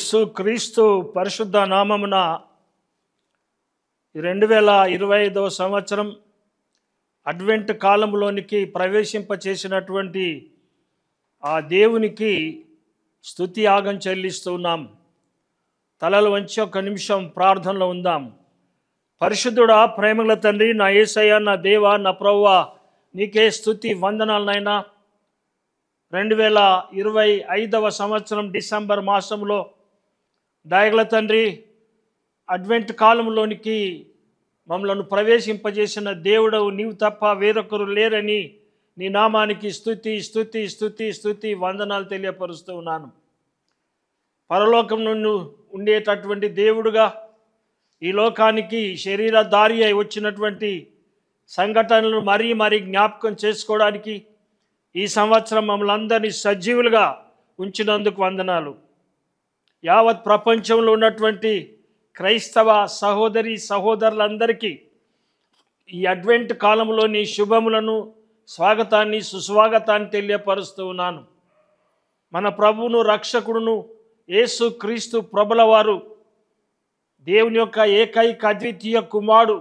యేసు క్రీస్తు పరిశుద్ధ నామమున 2025 సంవత్సరం అడ్వెంట్ కాలంలోనికి ప్రవేశింపచేసినటువంటి ఆ దేవునికి స్తుతి యాగం చెల్లిస్తున్నాం. తలలు వంచి ఒక నిమిషం ప్రార్థనలో ఉందాం. పరిశుద్ధుడా, ప్రేమగల తండ్రి, నా యేసయ్య, నా దేవా, నా ప్రభువా, నీకే స్తుతి వందనాలు నాయనా. 2025 సంవత్సరం డిసెంబర్ మాసంలో దయగల తండ్రి అడ్వెంట్ కాలంలోనికి మమ్మలను ప్రవేశింపజేసిన దేవుడవు నీవు తప్ప వేరొకరు లేరని నీ నామానికి స్తుతి స్తుతి స్తుతి స్తుతి వందనాలు తెలియపరుస్తూ ఉన్నాను. పరలోకం నుండి ఉండేటటువంటి దేవుడుగా ఈ లోకానికి శరీరధారి అయి వచ్చినటువంటి సంఘటనలు మరీ మరీ జ్ఞాపకం చేసుకోవడానికి ఈ సంవత్సరం మమ్మల్ని అందరినీ సజీవులుగా ఉంచినందుకు వందనాలు. యావత్ ప్రపంచంలో ఉన్నటువంటి క్రైస్తవ సహోదరి సహోదరులందరికీ ఈ అడ్వెంట్ కాలంలోని శుభములను, స్వాగతాన్ని, సుస్వాగతాన్ని తెలియపరుస్తూ ఉన్నాను. మన ప్రభువును రక్షకుడును యేసు క్రీస్తు ప్రభుల వారు, దేవుని యొక్క ఏకైక అద్వితీయ కుమారుడు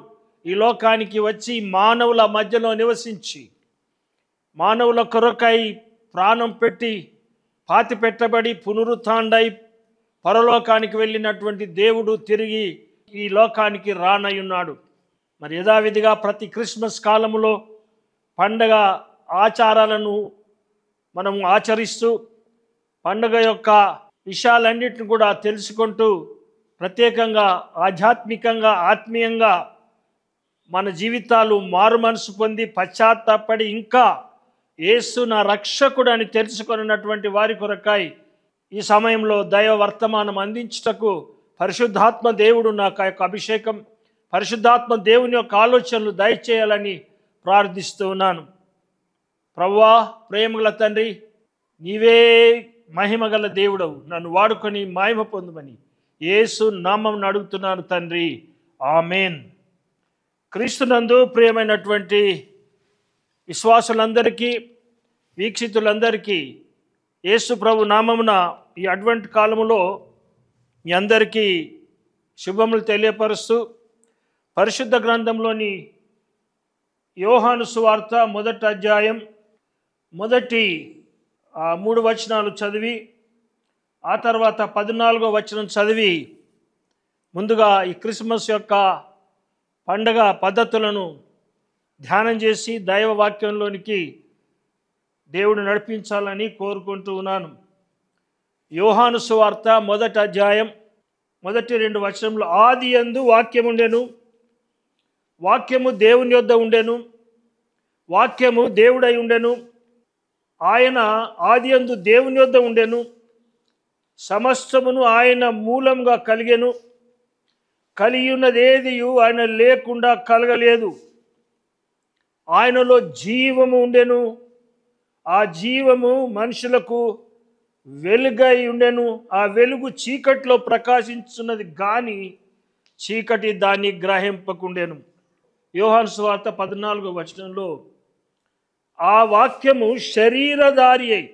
ఈ లోకానికి వచ్చి మానవుల మధ్యలో నివసించి మానవుల కొరకై ప్రాణం పెట్టి పాతి పెట్టబడి పునరుత్థానుడై పరలోకానికి వెళ్ళినటువంటి దేవుడు తిరిగి ఈ లోకానికి రానయ్యున్నాడు. మరి యథావిధిగా ప్రతి క్రిస్మస్ కాలములో పండగ ఆచారాలను మనము ఆచరిస్తూ పండుగ యొక్క విషయాలన్నిటిని కూడా తెలుసుకుంటూ ప్రత్యేకంగా ఆధ్యాత్మికంగా ఆత్మీయంగా మన జీవితాలు మారు మనసు పొంది పశ్చాత్తాపడి ఇంకా యేసు నా రక్షకుడు అని తెలుసుకున్నటువంటి వారి కొరకై ఈ సమయంలో దైవ వర్తమానం అందించుటకు పరిశుద్ధాత్మ దేవుడు నాకు యొక్క అభిషేకం, పరిశుద్ధాత్మ దేవుని యొక్క ఆలోచనలు దయచేయాలని ప్రార్థిస్తూ ఉన్నాను. ప్రభువా, ప్రేమగల తండ్రి, నీవే మహిమగల దేవుడవు, నన్ను వాడుకొని మహిమ పొందుమని యేసు నామం అడుగుతున్నాను తండ్రి, ఆమేన్. క్రీస్తునందు ప్రియమైనటువంటి విశ్వాసులందరికీ, వీక్షితులందరికీ యేసు ప్రభు నామమున ఈ అడ్వెంట్ కాలములో మీ అందరికీ శుభములు తెలియపరుస్తూ పరిశుద్ధ గ్రంథంలోని యోహాను సువార్త 1వ అధ్యాయం మొదటి 3 వచనాలు చదివి ఆ తర్వాత 14వ వచనం చదివి ముందుగా ఈ క్రిస్మస్ యొక్క పండగ పద్ధతులను ధ్యానం చేసి దైవ వాక్యంలోనికి దేవుడు నడిపించాలని కోరుకుంటూ ఉన్నాను. యోహాను సువార్త 1వ అధ్యాయం మొదటి 2 వచనంలో, ఆది యందు వాక్యం ఉండెను, వాక్యము దేవుని యొద్ద ఉండెను, వాక్యము దేవుడై ఉండెను, ఆయన ఆది యందు దేవుని యొద్ద ఉండెను, సమస్తమును ఆయన మూలంగా కలిగెను, కలిగియున్నదేదియు ఆయన లేకుండా కలగలేదు. ఆయనలో జీవము ఉండెను, ఆ జీవము మనుషులకు వెలుగై ఉండెను, ఆ వెలుగు చీకటిలో ప్రకాశించున్నది గాని చీకటి దాన్ని గ్రహింపకుండెను. యోహాను సువార్త 14వ వచనంలో, ఆ వాక్యము శరీరధారి అయి,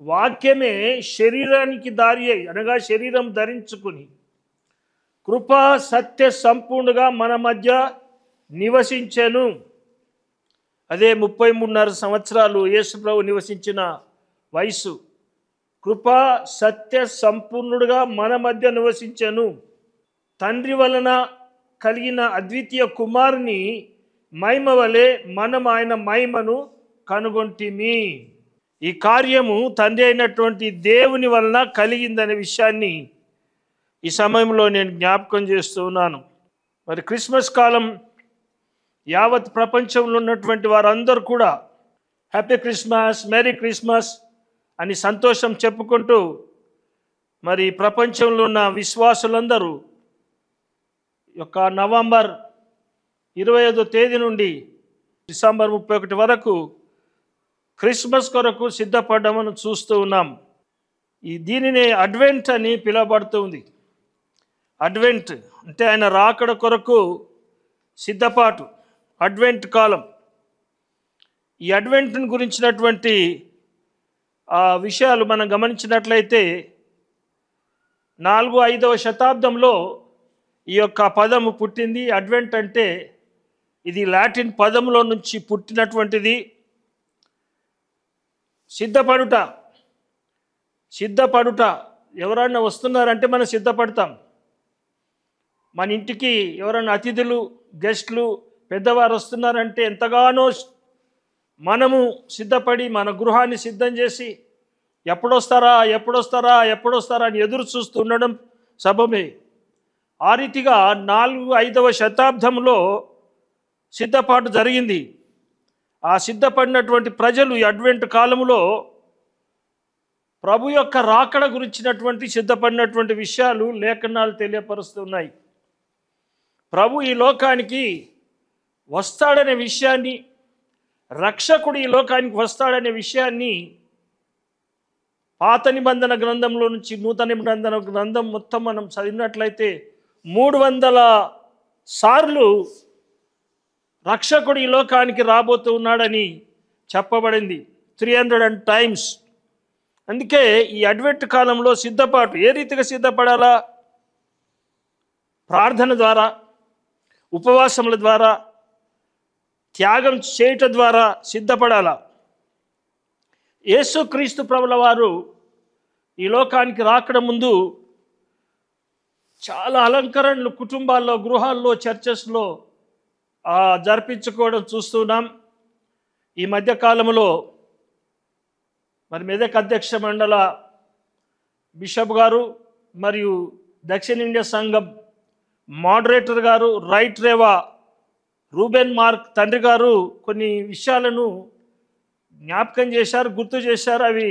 వాక్యమే శరీరానికి దారి అయి అనగా శరీరం ధరించుకుని కృపా సత్య సంపూర్ణగా మన మధ్య నివసించెను. అదే 33.5 సంవత్సరాలు యేసు ప్రభు నివసించిన వయసు. కృపా సత్య సంపూర్ణుడుగా మన మధ్య నివసించెను. తండ్రి వలన కలిగిన అద్వితీయ కుమారుని మహిమ వలె మనం ఆయన మహిమను కనుగొంటిమి. ఈ కార్యము తండ్రి అయినటువంటి దేవుని వలన కలిగిందనే విషయాన్ని ఈ సమయంలో నేను జ్ఞాపకం చేస్తూ ఉన్నాను. మరి క్రిస్మస్ కాలం యావత్ ప్రపంచంలో ఉన్నటువంటి వారందరూ కూడా హ్యాపీ క్రిస్మస్, మేరీ క్రిస్మస్ అని సంతోషం చెప్పుకుంటూ మరి ప్రపంచంలో ఉన్న విశ్వాసులందరూ యొక్క నవంబర్ 25వ తేదీ నుండి డిసెంబర్ 31 వరకు క్రిస్మస్ కొరకు సిద్ధపడ్డామని చూస్తూ ఉన్నాం. దీనిని అడ్వెంట్ అని పిలువబడుతుంది. అడ్వెంట్ అంటే ఆయన రాకడ కొరకు సిద్ధపాటు, అడ్వెంట్ కాలం. ఈ అడ్వెంట్ని గురించినటువంటి విషయాలు మనం గమనించినట్లయితే 4-5వ శతాబ్దంలో ఈ యొక్క పదము పుట్టింది. అడ్వెంట్ అంటే ఇది లాటిన్ పదంలో నుంచి పుట్టినటువంటిది. సిద్ధపడుట. సిద్ధపడుట. ఎవరైనా వస్తున్నారంటే మనం సిద్ధపడతాం. మన ఇంటికి ఎవరైనా అతిథులు, గెస్ట్లు, పెద్దవారు వస్తున్నారంటే ఎంతగానో మనము సిద్ధపడి మన గృహాన్ని సిద్ధం చేసి ఎప్పుడొస్తారా ఎప్పుడొస్తారా ఎప్పుడొస్తారా అని ఎదురు చూస్తూ ఉండడం సబబే. ఆ రీతిగా 4-5వ శతాబ్దంలో సిద్ధపాటు జరిగింది. ఆ సిద్ధపడినటువంటి ప్రజలు ఈ అడ్వెంట్ కాలంలో ప్రభు యొక్క రాకడ గురించినటువంటి సిద్ధపడినటువంటి విషయాలు లేఖనాలు తెలియపరుస్తున్నాయి. ప్రభు ఈ లోకానికి వస్తాడనే విషయాన్ని, రక్షకుడు ఈ లోకానికి వస్తాడనే విషయాన్ని పాత నిబంధన గ్రంథంలో నుంచి నూతన నిబంధన గ్రంథం మొత్తం మనం చదివినట్లయితే 300 సార్లు రక్షకుడు ఈ లోకానికి రాబోతూ ఉన్నాడని చెప్పబడింది. 300 times. అందుకే ఈ అడ్వెంట్ కాలంలో సిద్ధపాటు ఏ రీతిగా సిద్ధపడాలా? ప్రార్థన ద్వారా, ఉపవాసముల ద్వారా, త్యాగం చేయటం ద్వారా సిద్ధపడాలా. యేసుక్రీస్తు ప్రభుల వారు ఈ లోకానికి రాకడ ముందు చాలా అలంకరణలు కుటుంబాల్లో, గృహాల్లో, చర్చెస్లో జరిపించుకోవడం చూస్తున్నాం. ఈ మధ్యకాలంలో మరి మెదక్ అధ్యక్ష మండల బిషప్ గారు మరియు దక్షిణ ఇండియా సంఘం మోడరేటర్ గారు రైట్ రేవా రూబెన్ మార్క్ తండ్రి గారు కొన్ని విషయాలను జ్ఞాపకం చేశారు, గుర్తు చేశారు. అవి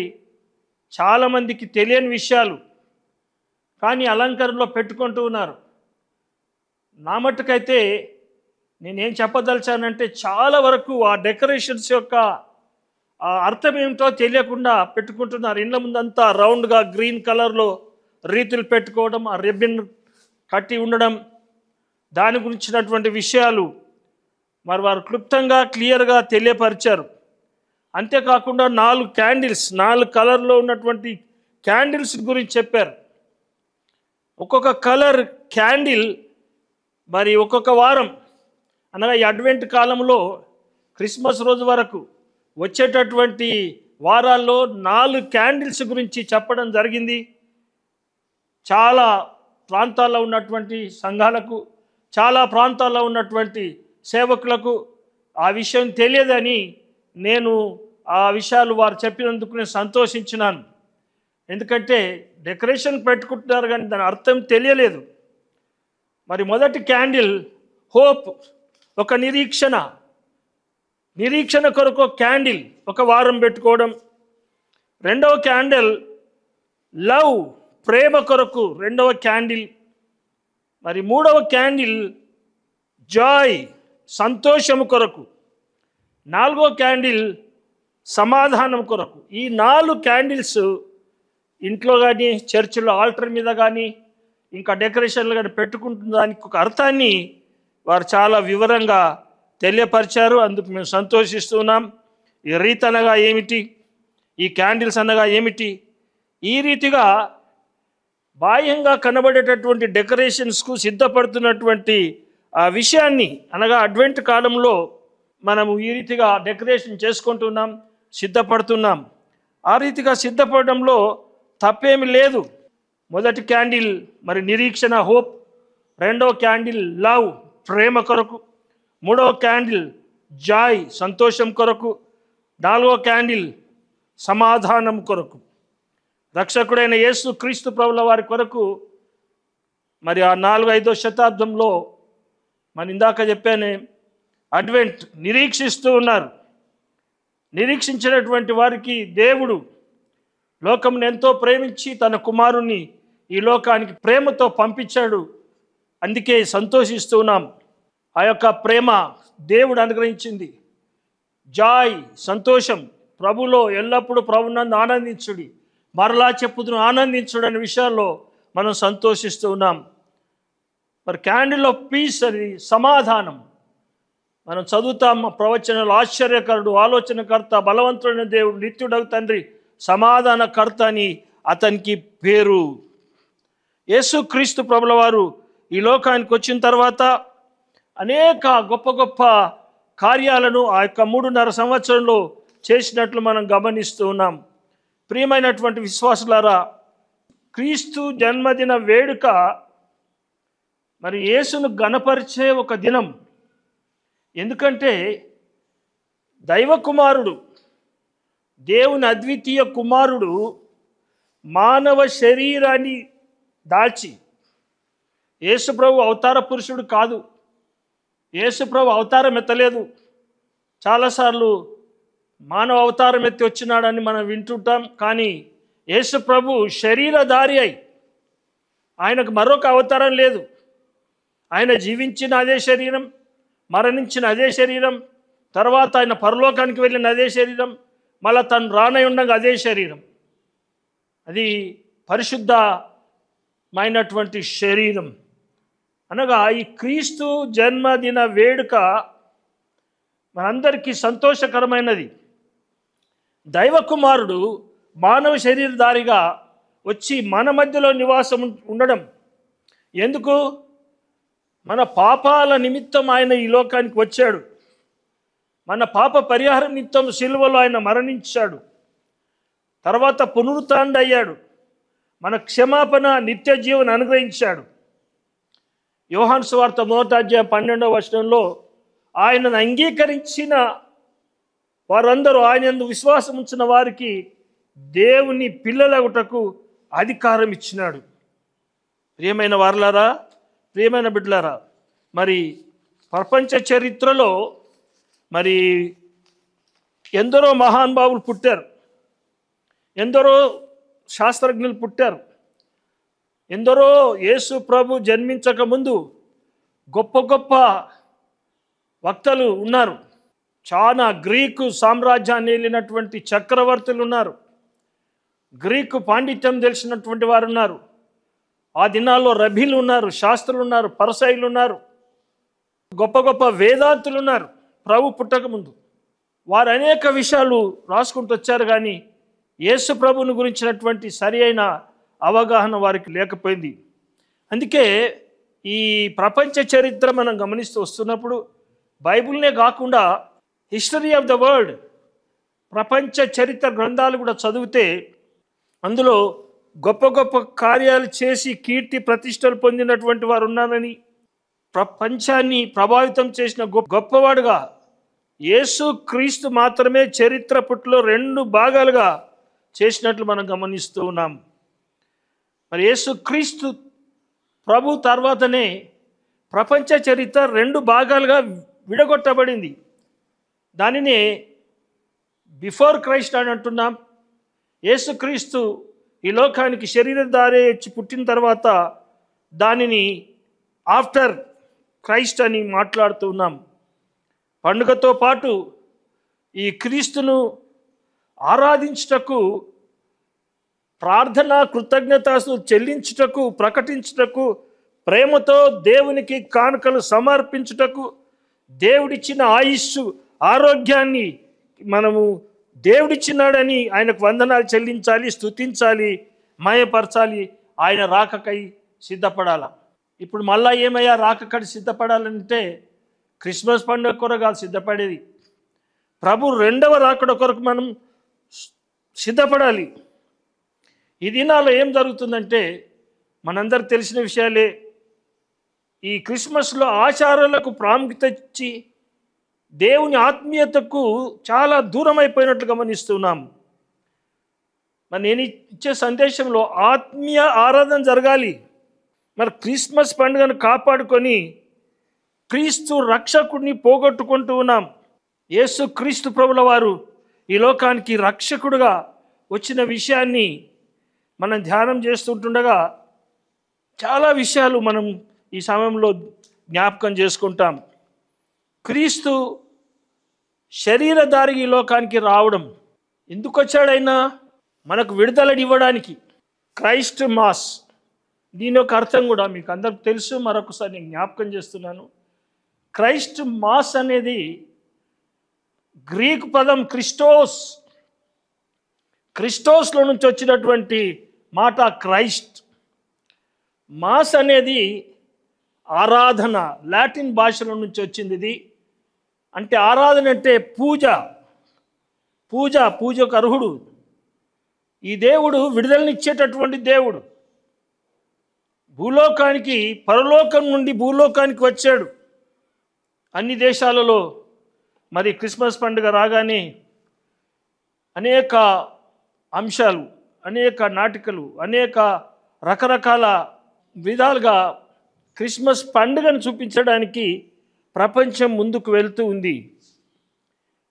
చాలామందికి తెలియని విషయాలు, కానీ అలంకరణలో పెట్టుకుంటూ ఉన్నారు. నా మట్టుకైతే నేనేం చెప్పదలిచానంటే చాలా వరకు ఆ డెకరేషన్స్ యొక్క అర్థం ఏమిటో తెలియకుండా పెట్టుకుంటున్నారు. ఇండ్ల ముందంతా రౌండ్గా గ్రీన్ కలర్లో రీతులు పెట్టుకోవడం, ఆ రిబ్బన్ కట్టి ఉండడం, దాని గురించినటువంటి విషయాలు మరి వారు క్లుప్తంగా క్లియర్గా తెలియపరిచారు. అంతేకాకుండా 4 క్యాండిల్స్, 4 కలర్లో ఉన్నటువంటి క్యాండిల్స్ గురించి చెప్పారు. ఒక్కొక్క కలర్ క్యాండిల్ మరి ఒక్కొక్క వారం అనగా ఈ అడ్వెంట్ కాలంలో క్రిస్మస్ రోజు వరకు వచ్చేటటువంటి వారాల్లో 4 క్యాండిల్స్ గురించి చెప్పడం జరిగింది. చాలా ప్రాంతాల్లో ఉన్నటువంటి సంఘాలకు, చాలా ప్రాంతాల్లో ఉన్నటువంటి సేవకులకు ఆ విషయం తెలియదని నేను ఆ విషయాలు వారు చెప్పినందుకు నేను సంతోషించినాను. ఎందుకంటే డెకరేషన్ పెట్టుకుంటున్నారు కానీ దాని అర్థం తెలియలేదు. మరి మొదటి క్యాండిల్ హోప్, ఒక నిరీక్షణ, నిరీక్షణ కొరకు క్యాండిల్ ఒక వారం పెట్టుకోవడం. రెండవ క్యాండిల్ లవ్, ప్రేమ కొరకు రెండవ క్యాండిల్. మరి మూడవ క్యాండిల్ జాయ్, సంతోషము కొరకు. నాలుగో క్యాండిల్ సమాధానం కొరకు. ఈ 4 క్యాండిల్స్ ఇంట్లో కానీ, చర్చిలో ఆల్టర్ మీద కానీ, ఇంకా డెకరేషన్లు కానీ పెట్టుకుంటున్న దానికి ఒక అర్థాన్ని వారు చాలా వివరంగా తెలియపరిచారు. అందుకు మేము సంతోషిస్తున్నాం. ఈ రీత్ అనగా ఏమిటి, ఈ క్యాండిల్స్ అనగా ఏమిటి, ఈ రీతిగా బాహ్యంగా కనబడేటటువంటి డెకరేషన్స్కు సిద్ధపడుతున్నటువంటి ఆ విషయాన్ని అనగా అడ్వెంట్ కాలంలో మనము ఈ రీతిగా డెకరేషన్ చేసుకుంటున్నాం, సిద్ధపడుతున్నాం. ఆ రీతిగా సిద్ధపడడంలో తప్పేమి లేదు. మొదటి క్యాండిల్ మరి నిరీక్షణ, హోప్. రెండవ క్యాండిల్ లవ్, ప్రేమ కొరకు. మూడవ క్యాండిల్ జాయ్, సంతోషం కొరకు. నాలుగవ క్యాండిల్ సమాధానం కొరకు. రక్షకుడైన యేసు క్రీస్తు ప్రభుల వారి కొరకు మరి ఆ 4-5వ శతాబ్దంలో మన ఇందాక చెప్పానే అడ్వెంట్ నిరీక్షిస్తూ ఉన్నారు. నిరీక్షించినటువంటి వారికి దేవుడు లోకంను ఎంతో ప్రేమించి తన కుమారుణ్ణి ఈ లోకానికి ప్రేమతో పంపించాడు. అందుకే సంతోషిస్తూ ఉన్నాం. ఆ యొక్క ప్రేమ దేవుడు అనుగ్రహించింది. జాయ్, సంతోషం. ప్రభులో ఎల్లప్పుడూ ప్రభునందు ఆనందించుడి, మరలా చెప్పుదును ఆనందించుడు అనే విషయాల్లో మనం సంతోషిస్తూ ఉన్నాం. మరి క్యాండిల్ ఆఫ్ పీస్ అది సమాధానం. మనం చదువుతాం ప్రవచనాలు, ఆశ్చర్యకరుడు, ఆలోచనకర్త, బలవంతుడైన దేవుడు, నిత్యుడగు తండ్రి, సమాధానకర్త అని అతనికి పేరు. యేసుక్రీస్తు ప్రభుల వారు ఈ లోకానికి వచ్చిన తర్వాత అనేక గొప్ప గొప్ప కార్యాలను ఆ యొక్క 3.5 సంవత్సరంలో చేసినట్లు మనం గమనిస్తూ ఉన్నాం. ప్రియమైనటువంటి విశ్వాసులారా, క్రీస్తు జన్మదిన వేడుక మరి యేసును గణపరిచే ఒక దినం. ఎందుకంటే దైవ కుమారుడు, దేవుని అద్వితీయ కుమారుడు మానవ శరీరాన్ని దాల్చి, యేసుప్రభు అవతార పురుషుడు కాదు, యేసుప్రభు అవతారం ఎత్తలేదు. చాలాసార్లు మానవ అవతారం ఎత్తి వచ్చినాడని మనం వింటుంటాం. కానీ యేసుప్రభు శరీరధారి అయి, ఆయనకు మరొక అవతారం లేదు. ఆయన జీవించిన అదే శరీరం, మరణించిన అదే శరీరం, తర్వాత ఆయన పరలోకానికి వెళ్ళిన అదే శరీరం, మళ్ళీ తను రానై ఉండగా అదే శరీరం. అది పరిశుద్ధమైనటువంటి శరీరం. అనగా ఈ క్రీస్తు జన్మదిన వేడుక మనందరికీ సంతోషకరమైనది. దైవ కుమారుడు మానవ శరీరధారిగా వచ్చి మన మధ్యలో నివాసం ఉండడం ఎందుకు? మన పాపాల నిమిత్తం ఆయన ఈ లోకానికి వచ్చాడు. మన పాప పరిహారం నిమిత్తం సిలువలో ఆయన మరణించాడు. తర్వాత పునరుత్థానుడయ్యాడు. మన క్షమాపణ, నిత్య జీవన అనుగ్రహించాడు. యోహాను సువార్త 1:12 వచనంలో ఆయనను అంగీకరించిన వారందరూ, ఆయన యందు విశ్వాసం ఉంచిన వారికి దేవుని పిల్లలగుటకు అధికారం ఇచ్చినాడు. ప్రియమైన వారలారా, ప్రియమైన బిడ్డలారా, మరి ప్రపంచ చరిత్రలో మరి ఎందరో మహానుభావులు పుట్టారు, ఎందరో శాస్త్రజ్ఞులు పుట్టారు, ఎందరో యేసు ప్రభు జన్మించక ముందు గొప్ప గొప్ప వక్తలు ఉన్నారు. చాలా గ్రీకు సామ్రాజ్యాన్ని వెళ్ళినటువంటి చక్రవర్తులు ఉన్నారు. గ్రీకు పాండిత్యం తెలిసినటువంటి వారు ఉన్నారు. ఆ దినాల్లో రబీలు ఉన్నారు, శాస్త్రులు ఉన్నారు, పరసయులు ఉన్నారు, గొప్ప గొప్ప వేదాంతులు ఉన్నారు. ప్రభు పుట్టక ముందు వారు అనేక విషయాలు రాసుకుంటూ వచ్చారు. కానీ యేసు ప్రభుని గురించినటువంటి సరి అయిన అవగాహన వారికి లేకపోయింది. అందుకే ఈ ప్రపంచ చరిత్ర మనం గమనిస్తూ వస్తున్నప్పుడు బైబిల్నే కాకుండా హిస్టరీ ఆఫ్ ద వరల్డ్, ప్రపంచ చరిత్ర గ్రంథాలు కూడా చదివితే అందులో గొప్ప గొప్ప కార్యాలు చేసి కీర్తి ప్రతిష్టలు పొందినటువంటి వారు ఉన్నారని, ప్రపంచాన్ని ప్రభావితం చేసిన గొప్పవాడుగా యేసు క్రీస్తు మాత్రమే చరిత్ర పుట్టులో 2 భాగాలుగా చేసినట్లు మనం గమనిస్తూ ఉన్నాం. మరి యేసు క్రీస్తు ప్రభు తర్వాతనే ప్రపంచ చరిత్ర 2 భాగాలుగా విడగొట్టబడింది. దానినే బిఫోర్ క్రైస్ట్ అని అంటున్నాం. యేసుక్రీస్తు ఈ లోకానికి శరీరధారి వచ్చి పుట్టిన తర్వాత దానిని ఆఫ్టర్ క్రైస్ట్ అని మాట్లాడుతూ ఉన్నాం. పండుగతో పాటు ఈ క్రీస్తును ఆరాధించుటకు, ప్రార్థన, కృతజ్ఞతాస్తులు చెల్లించుటకు, ప్రకటించుటకు, ప్రేమతో దేవునికి కానుకలు సమర్పించుటకు, దేవుడిచ్చిన ఆయుస్సు, ఆరోగ్యాన్ని మనము దేవుడిచ్చినాడని ఆయనకు వందనాలు చెల్లించాలి, స్తుతించాలి, మాయపరచాలి. ఆయన రాకకై సిద్ధపడాల. ఇప్పుడు మళ్ళా ఏమయ్యా రాకకై సిద్ధపడాలంటే క్రిస్మస్ పండుగ కొరకు కాదు సిద్ధపడేది, ప్రభు 2వ రాకడ కొరకు మనం సిద్ధపడాలి. ఈ దినాల్లో ఏం జరుగుతుందంటే మనందరికి తెలిసిన విషయాలే. ఈ క్రిస్మస్లో ఆచారాలకు ప్రాముఖ్యత ఇచ్చి దేవుని ఆత్మీయతకు చాలా దూరం అయిపోయినట్లు గమనిస్తున్నాం. మరి నేను ఇచ్చే సందేశంలో ఆత్మీయ ఆరాధన జరగాలి. మరి క్రిస్మస్ పండుగను కాపాడుకొని క్రీస్తు రక్షకుడిని పోగొట్టుకుంటూ ఉన్నాం. యేసు క్రీస్తు ప్రభుల వారు ఈ లోకానికి రక్షకుడుగా వచ్చిన విషయాన్ని మనం ధ్యానం చేస్తుంటుండగా చాలా విషయాలు మనం ఈ సమయంలో జ్ఞాపకం చేసుకుంటాం. క్రీస్తు శరీరధారి ఈ లోకానికి రావడం ఎందుకు వచ్చాడైనా? మనకు విడుదలని ఇవ్వడానికి. క్రైస్ట్ మాస్, దీని యొక్క అర్థం కూడా మీకు అందరికి తెలుసు, మరొకసారి నేను జ్ఞాపకం చేస్తున్నాను. క్రైస్ట్ మాస్ అనేది గ్రీకు పదం క్రిస్టోస్, క్రిస్టోస్లో నుంచి వచ్చినటువంటి మాట క్రైస్ట్. మాస్ అనేది ఆరాధన, లాటిన్ భాషల నుంచి వచ్చింది ఇది. అంటే ఆరాధన అంటే పూజకు అర్హుడు. ఈ దేవుడు విడుదలనిచ్చేటటువంటి దేవుడు. భూలోకానికి, పరలోకం నుండి భూలోకానికి వచ్చాడు. అన్ని దేశాలలో మరి క్రిస్మస్ పండుగ రాగానే అనేక అంశాలు, అనేక నాటికలు, అనేక రకరకాల విధాలుగా క్రిస్మస్ పండుగను చూపించడానికి ప్రపంచం ముందుకు వెళ్తూ ఉంది.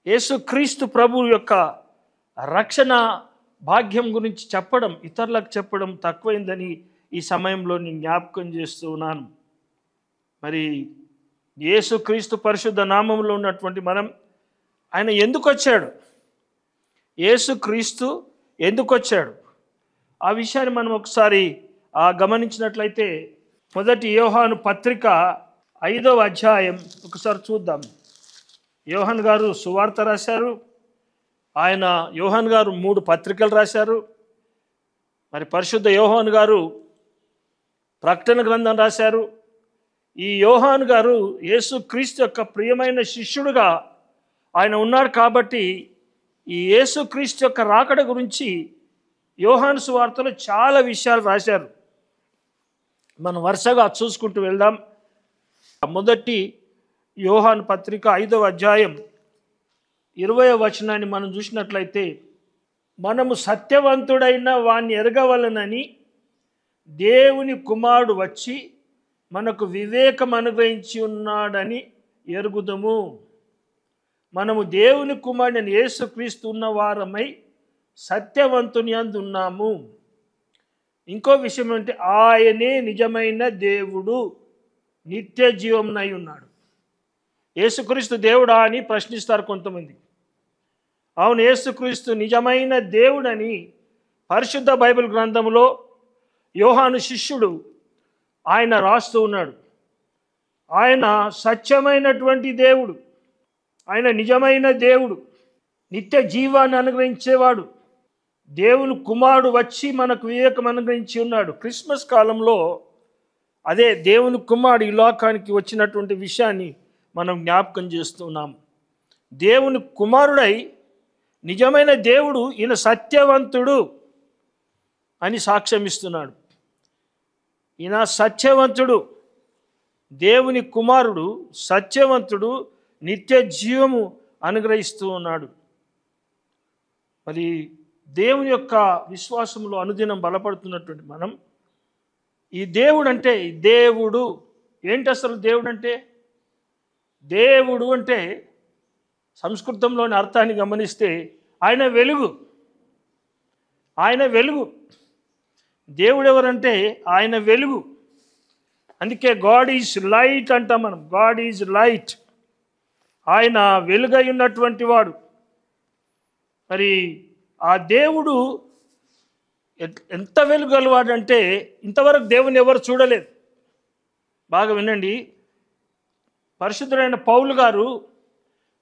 యేసుక్రీస్తు ప్రభు యొక్క రక్షణ భాగ్యం గురించి చెప్పడం, ఇతరులకు చెప్పడం తక్కువైందని ఈ సమయంలో నేను జ్ఞాపకం చేస్తూ ఉన్నాను. మరి యేసుక్రీస్తు పరిశుద్ధ నామంలో ఉన్నటువంటి మనం, ఆయన ఎందుకు వచ్చాడు, యేసుక్రీస్తు ఎందుకు వచ్చాడు, ఆ విషయాన్ని మనం ఒకసారి గమనించినట్లయితే మొదటి యోహాను పత్రిక 5వ అధ్యాయం ఒకసారి చూద్దాం. యోహాన్ గారు సువార్త రాశారు. యోహాన్ గారు 3 పత్రికలు రాశారు. మరి పరిశుద్ధ యోహాన్ గారు ప్రకటన గ్రంథం రాశారు. ఈ యోహాన్ గారు యేసుక్రీస్తు యొక్క ప్రియమైన శిష్యుడుగా ఆయన ఉన్నాడు. కాబట్టి ఈ యేసుక్రీస్తు యొక్క రాకడ గురించి యోహాను సువార్తలో చాలా విషయాలు రాశారు. మనం వరుసగా చూసుకుంటూ వెళ్దాం. మొదటి యోహాను పత్రిక 5వ అధ్యాయం 20వ వచనాన్ని మనం చూసినట్లయితే, మనము సత్యవంతుడైన వాణ్ణి ఎరగవలనని దేవుని కుమారుడు వచ్చి మనకు వివేకం అనుగ్రహించి ఉన్నాడని ఎరుగుదము. మనము దేవుని కుమారుని యేసుక్రీస్తు ఉన్న వారమై సత్యవంతుని యందు ఉన్నాము. ఇంకో విషయం అంటే, ఆయనే నిజమైన దేవుడు, నిత్య జీవమునై ఉన్నాడు. యేసుక్రీస్తు దేవుడా అని ప్రశ్నిస్తారు కొంతమంది. అవును, యేసుక్రీస్తు నిజమైన దేవుడని పరిశుద్ధ బైబిల్ గ్రంథంలో యోహాను శిష్యుడు ఆయన రాస్తూ ఉన్నాడు. ఆయన సత్యమైనటువంటి దేవుడు, ఆయన నిజమైన దేవుడు, నిత్య జీవాన్ని అనుగ్రహించేవాడు. దేవుని కుమారుడు వచ్చి మనకు వివేకం అనుగ్రహించి ఉన్నాడు. క్రిస్మస్ కాలంలో అదే దేవుని కుమారుడు ఈ లోకానికి వచ్చినటువంటి విషయాన్ని మనం జ్ఞాపకం చేస్తున్నాం. దేవుని కుమారుడై నిజమైన దేవుడు, ఈయన సత్యవంతుడు అని సాక్ష్యం ఇస్తున్నాడు. ఈయన సత్యవంతుడు, దేవుని కుమారుడు సత్యవంతుడు, నిత్య జీవము అనుగ్రహిస్తూ ఉన్నాడు. మరి దేవుని యొక్క విశ్వాసంలో అనుదినం బలపడుతున్నటువంటి మనం, ఈ దేవుడు అంటే దేవుడు ఏంటి? అసలు దేవుడు అంటే, దేవుడు అంటే సంస్కృతంలోని అర్థాన్ని గమనిస్తే ఆయన వెలుగు. ఆయన వెలుగు. దేవుడు ఎవరంటే ఆయన వెలుగు. అందుకే గాడ్ ఈజ్ లైట్ అంటాం మనం. God is light. ఆయన వెలుగై ఉన్నటువంటి వాడు. మరి ఆ దేవుడు ఎంత వెలుగలవాడంటే, ఇంతవరకు దేవుని ఎవరు చూడలేదు. బాగా వినండి. పరిశుద్ధుడైన పౌలు గారు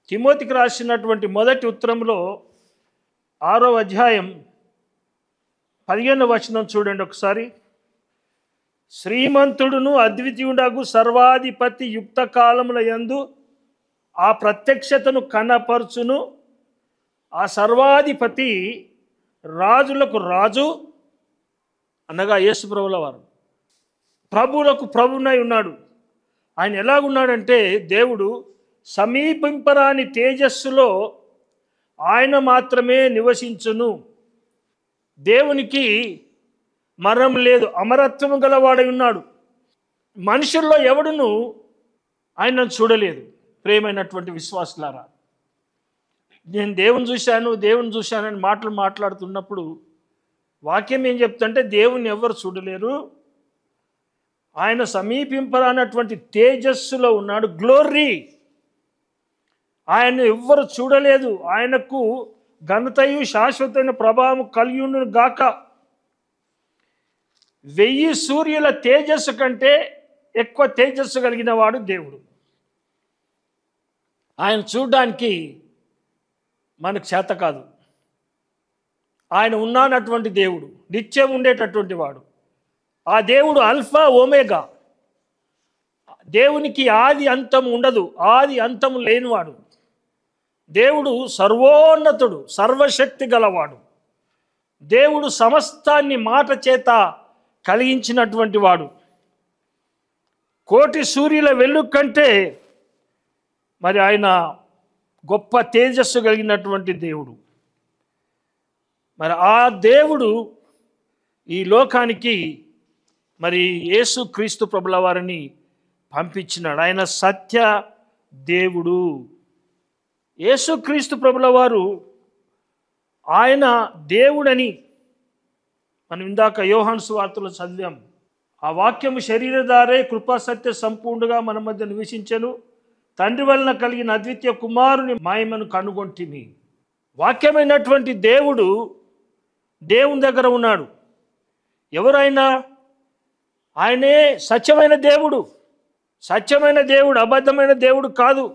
తిమోతికి రాసినటువంటి మొదటి ఉత్తరంలో 6వ అధ్యాయం 15వ వచనం చూడండి ఒకసారి. శ్రీమంతుడును అద్వితీయుడగు సర్వాధిపతి యుక్త కాలముల యందు ఆ ప్రత్యక్షతను కనపరుచును. ఆ సర్వాధిపతి రాజులకు రాజు అనగా యేసు ప్రభుల వారు, ప్రభువులకు ప్రభునై ఉన్నాడు. ఆయన ఎలాగున్నాడంటే, దేవుడు సమీపింపరాని తేజస్సులో ఆయన మాత్రమే నివసించును. దేవునికి మరణం లేదు, అమరత్వం గలవాడై ఉన్నాడు. మనుషుల్లో ఎవడును ఆయనను చూడలేదు. ప్రేమైనటువంటి విశ్వాసులారా, నేను దేవుని చూశానని మాట్లాడుతున్నప్పుడు వాక్యం ఏం చెప్తుంటే, దేవుని ఎవరు చూడలేరు, ఆయన సమీపింపరానటువంటి తేజస్సులో ఉన్నాడు, గ్లోరీ. ఆయన ఎవ్వరు చూడలేదు. ఆయనకు ఘనతయు శాశ్వతమైన ప్రభావం కలియును గాక. 1000 సూర్యుల తేజస్సు కంటే ఎక్కువ తేజస్సు కలిగిన వాడు దేవుడు. ఆయన చూడడానికి మనకు చేత కాదు. ఆయన ఉన్నానటువంటి దేవుడు, నిత్యం ఉండేటటువంటి వాడు. ఆ దేవుడు ఆల్ఫా ఓమేగా. దేవునికి ఆది అంతం ఉండదు, ఆది అంతం లేనివాడు. దేవుడు సర్వోన్నతుడు, సర్వశక్తి గలవాడు. దేవుడు సమస్తాన్ని మాట చేత కలిగించినటువంటి వాడు. కోటి సూర్యుల వెలుగు కంటే మరి ఆయన గొప్ప తేజస్సు కలిగినటువంటి దేవుడు. మరి ఆ దేవుడు ఈ లోకానికి మరి యేసు క్రీస్తు ప్రభుల వారిని పంపించినాడు. ఆయన సత్య దేవుడు. యేసు క్రీస్తు ప్రభుల వారు ఆయన దేవుడని మనం ఇందాక యోహాను సువార్తలో చదివాం. ఆ వాక్యము శరీరధారే కృపా సత్య సంపూర్ణంగా మన మధ్య నివసించెను, తండ్రి వలన కలిగిన అద్వితీయ కుమారుని మహిమను కనుగొంటిమి. వాక్యమైనటువంటి దేవుడు దేవుని దగ్గర ఉన్నాడు. ఎవరైనా ఆయనే సత్యమైన దేవుడు. సత్యమైన దేవుడు, అబద్ధమైన దేవుడు కాదు.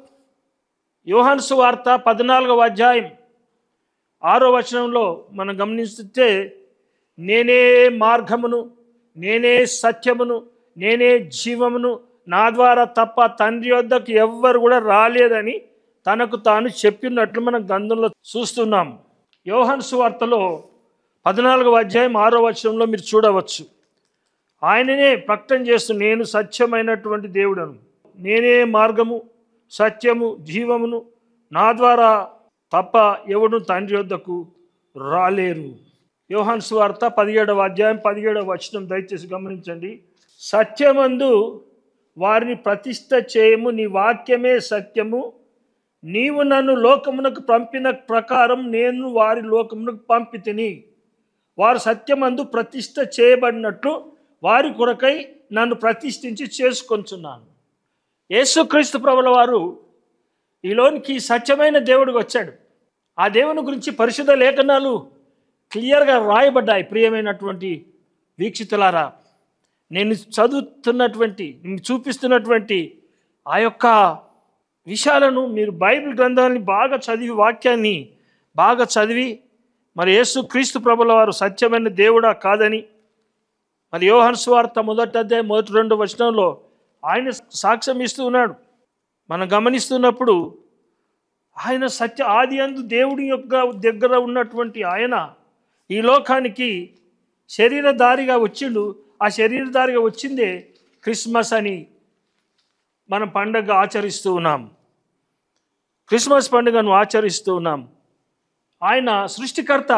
యోహాను సువార్త 14వ అధ్యాయం 6వ వచనంలో మనం గమనిస్తే, నేనే మార్గమును, నేనే సత్యమును, నేనే జీవమును, నా ద్వారా తప్ప తండ్రి వద్దకు ఎవ్వరు కూడా రాలేదని తనకు తాను చెప్పినట్లు మనం గ్రంథంలో చూస్తున్నాం. యోహాను సువార్తలో 14వ అధ్యాయం 6వ వచనంలో మీరు చూడవచ్చు. ఆయననే ప్రకటన చేస్తూ, నేను సత్యమైనటువంటి దేవుడను, నేనే మార్గము, సత్యము, జీవమును, నా ద్వారా తప్ప ఎవడు తండ్రి వద్దకు రాలేరు. యోహాను సువార్త 17వ అధ్యాయం 17వ వచనం దయచేసి గమనించండి. సత్యమందు వారిని ప్రతిష్ఠ చేయము, నీ వాక్యమే సత్యము, నీవు నన్ను లోకమునకు పంపిన ప్రకారం నేను వారి లోకమునకు పంపితిని. వారు సత్యమందు ప్రతిష్ఠ చేయబడినట్లు వారి కొరకై నన్ను ప్రతిష్ఠించి చేసుకొంచున్నాను. యేసుక్రీస్తు ప్రభుల వారు ఈలోనికి సత్యమైన దేవుడికి వచ్చాడు. ఆ దేవుని గురించి పరిశుద్ధ లేఖనాలు క్లియర్గా రాయబడ్డాయి. ప్రియమైనటువంటి వీక్షితులారా, నేను చదువుతున్నటువంటి, చూపిస్తున్నటువంటి ఆ యొక్క విషయాలను మీరు బైబిల్ గ్రంథాన్ని బాగా చదివి, వాక్యాన్ని బాగా చదివి, మరి యేసు క్రీస్తు ప్రభుల వారు సత్యమైన దేవుడా కాదని, మరి యోహాను సువార్త 1వ అధ్యాయం 1-2 వచనంలో ఆయన సాక్ష్యం ఇస్తూ ఉన్నాడు. మనం గమనిస్తున్నప్పుడు ఆయన సత్య ఆది అందు దేవుడి యొక్క దగ్గర ఉన్నటువంటి ఆయన ఈ లోకానికి శరీరధారిగా వచ్చిండు. ఆ శరీరధారిగా వచ్చిందే క్రిస్మస్ అని మనం పండుగ ఆచరిస్తూ ఉన్నాం. క్రిస్మస్ పండుగను ఆచరిస్తూ ఉన్నాం. ఆయన సృష్టికర్త,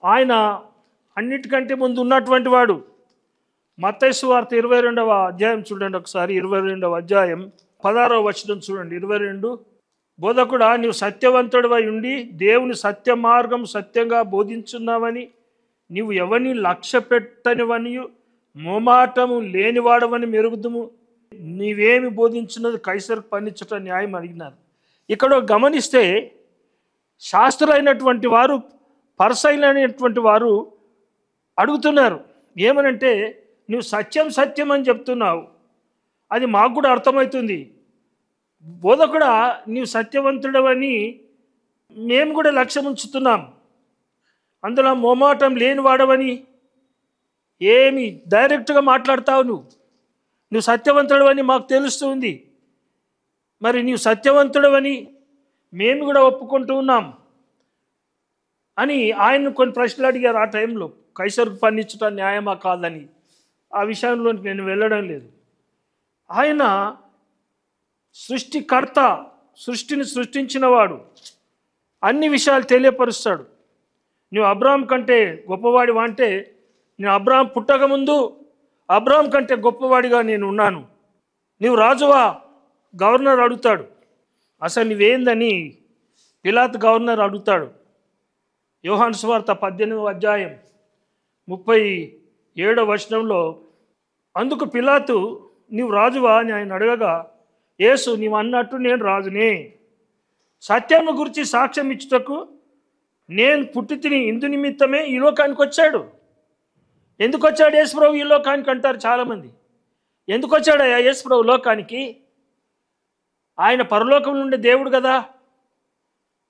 ఆయన అన్నిటికంటే ముందు ఉన్నటువంటి వాడు. మత్తయి సువార్త 22వ అధ్యాయం చూడండి ఒకసారి. 22వ అధ్యాయం 16వ వచనం చూడండి. 22, బోధకుడా, నీవు సత్యవంతుడివై ఉండి దేవుని సత్య మార్గం సత్యంగా బోధించున్నావని, నీవు ఎవరిని లక్ష్య పెట్టనివనియు మోమాటము లేనివాడవని మెరుగుదుము, నీవేమి బోధించినది కైసరుకు పన్నించుట న్యాయం అడిగినారు. ఇక్కడ గమనిస్తే శాస్త్రులైనటువంటి వారు, పరిసయ్యులైనటువంటి వారు అడుగుతున్నారు. ఏమనంటే, నువ్వు సత్యం సత్యం అని చెప్తున్నావు, అది మాకు కూడా అర్థమవుతుంది. బోధకుడా, నీవు సత్యవంతుడవని మేము కూడా లక్ష్యం ఉంచుతున్నాం, అందులో మోమాటం లేనివాడవని ఏమి డైరెక్ట్గా మాట్లాడతావు. నువ్వు సత్యవంతుడవని మాకు తెలుస్తుంది, మరి నీవు సత్యవంతుడవని మేము కూడా ఒప్పుకుంటూ ఉన్నాం అని ఆయన కొన్ని ప్రశ్నలు అడిగారు. ఆ టైంలో కైసరుకు పన్నించుట న్యాయమా కాదని. ఆ విషయంలోకి నేను వెళ్ళడం లేదు. ఆయన సృష్టికర్త, సృష్టిని సృష్టించినవాడు, అన్ని విషయాలు తెలియపరుస్తాడు. నువ్వు అబ్రాహాం కంటే గొప్పవాడివా అంటే, నేను అబ్రాహాం పుట్టకముందు అబ్రాహాం కంటే గొప్పవాడిగా నేను ఉన్నాను. నీవు రాజువా? గవర్నర్ అడుగుతాడు. అసలు నువ్వేందని పిలాతు గవర్నర్ అడుగుతాడు. యోహాను సువార్త 18వ అధ్యాయం 37వ వచనంలో, అందుకు పిలాతు, నీవు రాజువా అని ఆయన అడగగా, యేసు, నీవు అన్నట్టు నేను రాజునే, సత్యము గురించి సాక్ష్యం ఇచ్చుటకు నేను పుట్టి తిని ఇందు నిమిత్తమే ఈ లోకానికి వచ్చాడు. ఎందుకు వచ్చాడు యేసుప్రభు ఈ లోకానికి అంటారు చాలామంది. ఎందుకు వచ్చాడు యేసుప్రభు లోకానికి? ఆయన పరలోకంలో ఉండే దేవుడు కదా.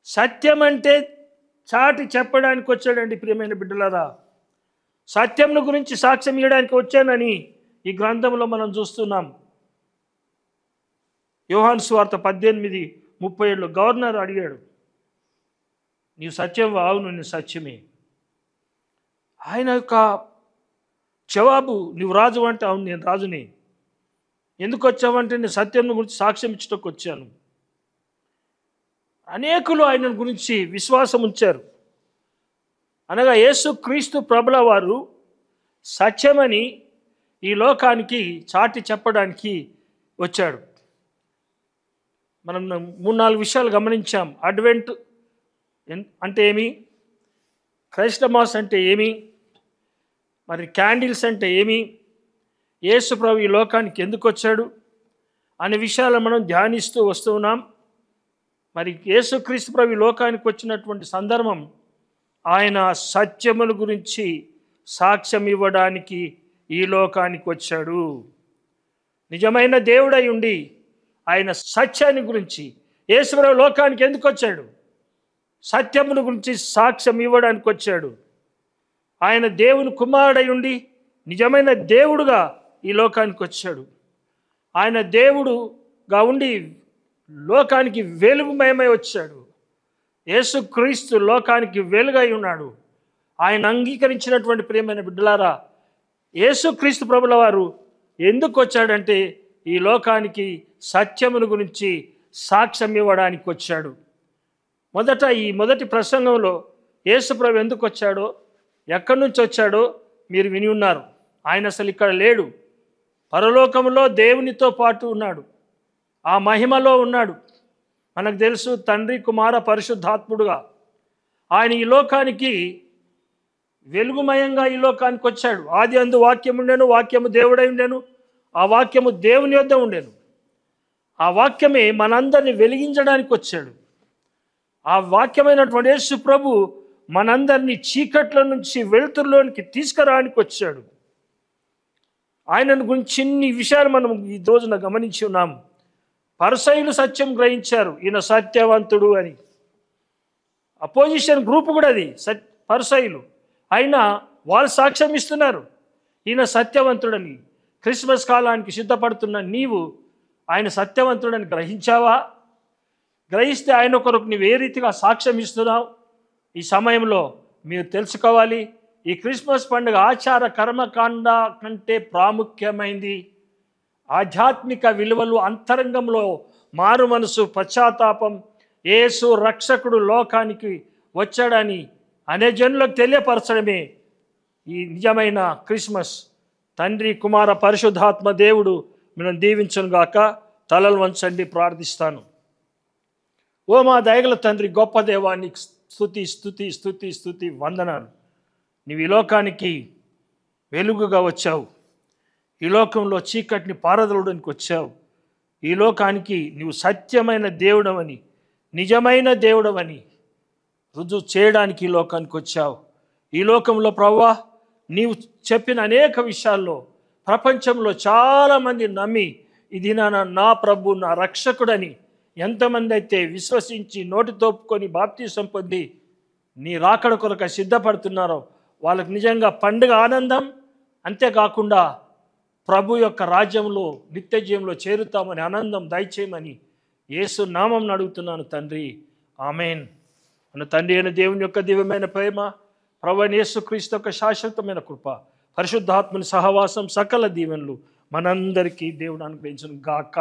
సత్యం అంటే చాటి చెప్పడానికి వచ్చాడండి. ప్రియమైన బిడ్డలారా, సత్యంను గురించి సాక్ష్యం ఇవ్వడానికి వచ్చానని ఈ గ్రంథంలో మనం చూస్తున్నాం. యోహాను సువార్త 18:37 గవర్నర్ అడిగాడు, నీవు సత్యం? అవును, నేను సత్యమే. ఆయన యొక్క జవాబు, నీవు రాజు అంటే, అవును నేను రాజుని. ఎందుకు వచ్చావంటే, నేను సత్యం గురించి సాక్ష్యం ఇచ్చటకు వచ్చాను. అనేకులు ఆయన గురించి విశ్వాసం ఉంచారు. అనగా యేసు క్రీస్తు ప్రభుల వారు సత్యమని ఈ లోకానికి చాటి చెప్పడానికి వచ్చాడు. మనం 3-4 విషయాలు గమనించాం. అడ్వెంట్ అంటే ఏమి, క్రైస్టమాస్ అంటే ఏమి, మరి క్యాండిల్స్ అంటే ఏమి, యేసు ప్రభు ఈ లోకానికి ఎందుకు వచ్చాడు అనే విషయాలు మనం ధ్యానిస్తూ వస్తూ ఉన్నాం. మరి యేసుక్రీస్తు ప్రభు ఈ లోకానికి వచ్చినటువంటి సందర్భం, ఆయన సత్యముల గురించి సాక్ష్యం ఇవ్వడానికి ఈ లోకానికి వచ్చాడు. నిజమైన దేవుడై ఉండి ఆయన సత్యాన్ని గురించి, యేసు ప్రభు లోకానికి ఎందుకు వచ్చాడు? సత్యముల గురించి సాక్ష్యం ఇవ్వడానికి వచ్చాడు. ఆయన దేవుని కుమారుడై ఉండి నిజమైన దేవుడుగా ఈ లోకానికి వచ్చాడు. ఆయన దేవుడుగా ఉండి లోకానికి వెలుగుమయమై వచ్చాడు. యేసుక్రీస్తు లోకానికి వెలుగై ఉన్నాడు. ఆయన అంగీకరించినటువంటి ప్రియమైన బిడ్డలారా, యేసుక్రీస్తు ప్రభుల వారు ఎందుకు వచ్చాడంటే ఈ లోకానికి సత్యముల గురించి సాక్ష్యం ఇవ్వడానికి వచ్చాడు. ఈ మొదటి ప్రసంగంలో యేసు ప్రభు ఎందుకు వచ్చాడో, ఎక్కడి నుంచి వచ్చాడో మీరు విని ఉన్నారు. ఆయన అసలు ఇక్కడ లేడు, పరలోకంలో దేవునితో పాటు ఉన్నాడు, ఆ మహిమలో ఉన్నాడు. మనకు తెలుసు, తండ్రి కుమార పరిశుద్ధాత్ముడుగా ఆయన ఈ లోకానికి వెలుగుమయంగా ఈ లోకానికి వచ్చాడు. ఆది అందు వాక్యం ఉండెను, వాక్యము దేవుడై ఉండెను, ఆ వాక్యము దేవుని యొద్ద ఉండెను. ఆ వాక్యమే మనందరిని వెలిగించడానికి వచ్చాడు. ఆ వాక్యమైనటువంటి యేసు ప్రభు మనందరినీ చీకట్ల నుంచి వెలుతురులోనికి తీసుకురావడానికి వచ్చాడు. ఆయనను గురించి ఇన్ని విషయాలు మనం ఈ రోజున గమనించి ఉన్నాం. పరిసయ్యులు సత్యం గ్రహించారు, ఈయన సత్యవంతుడు అని. అపోజిషన్ గ్రూప్ కూడా అది పరిసయ్యులు, అయినా వాళ్ళు సాక్ష్యం ఇస్తున్నారు ఈయన సత్యవంతుడని. క్రిస్మస్ కాలానికి సిద్ధపడుతున్న నీవు ఆయన సత్యవంతుడని గ్రహించావా? గ్రహిస్తే ఆయన కొరకు నువ్వు ఏ రీతిగా సాక్ష్యం ఇస్తున్నావు ఈ సమయంలో మీరు తెలుసుకోవాలి. ఈ క్రిస్మస్ పండుగ ఆచార కర్మకాండ కంటే ప్రాముఖ్యమైంది. ఆధ్యాత్మిక విలువలు అంతరంగంలో మారు మనసు, పశ్చాత్తాపం, యేసు రక్షకుడు లోకానికి వచ్చాడని అనే జనులకు తెలియపరచడమే ఈ నిజమైన క్రిస్మస్. తండ్రి కుమార పరిశుద్ధాత్మ దేవుడు మనం దీవించను గాక. తలలు వంచండి, ప్రార్థిస్తాను. ఓ మా దయగల తండ్రి, గొప్ప దేవానికి స్తుతి స్తుతి స్తుతి స్తుతి వందనాలు. నీవు ఈ లోకానికి వెలుగుగా వచ్చావు, ఈ లోకంలో చీకటిని పారదలడానికి వచ్చావు. ఈ లోకానికి నీవు సత్యమైన దేవుడవని, నిజమైన దేవుడవని రుజువు చేయడానికి ఈ లోకానికి వచ్చావు. ఈ లోకంలో ప్రభువా, నీవు చెప్పిన అనేక విషయాల్లో ప్రపంచంలో చాలామంది నమ్మి ఇది నా ప్రభు, నా రక్షకుడని ఎంతమంది అయితే విశ్వసించి నోటితో ఒప్పుకొని బాప్తీసం పొంది నీ రాకడ కొరకు సిద్ధపడుతున్నారో వాళ్ళకు నిజంగా పండుగ ఆనందం. అంతేకాకుండా ప్రభు యొక్క రాజ్యంలో నిత్య జీవంలో చేరుతామని ఆనందం దయచేయమని యేసు నామం అడుగుతున్నాను తండ్రి, ఆమెన్. మన తండ్రి అయిన దేవుని యొక్క దివ్యమైన ప్రేమ, ప్రభు అయిన యేసుక్రీస్తు యొక్క శాశ్వతమైన కృప, పరిశుద్ధాత్మని సహవాసం, సకల దీవెనలు మనందరికీ దేవుడు అనుగ్రహించును గాక.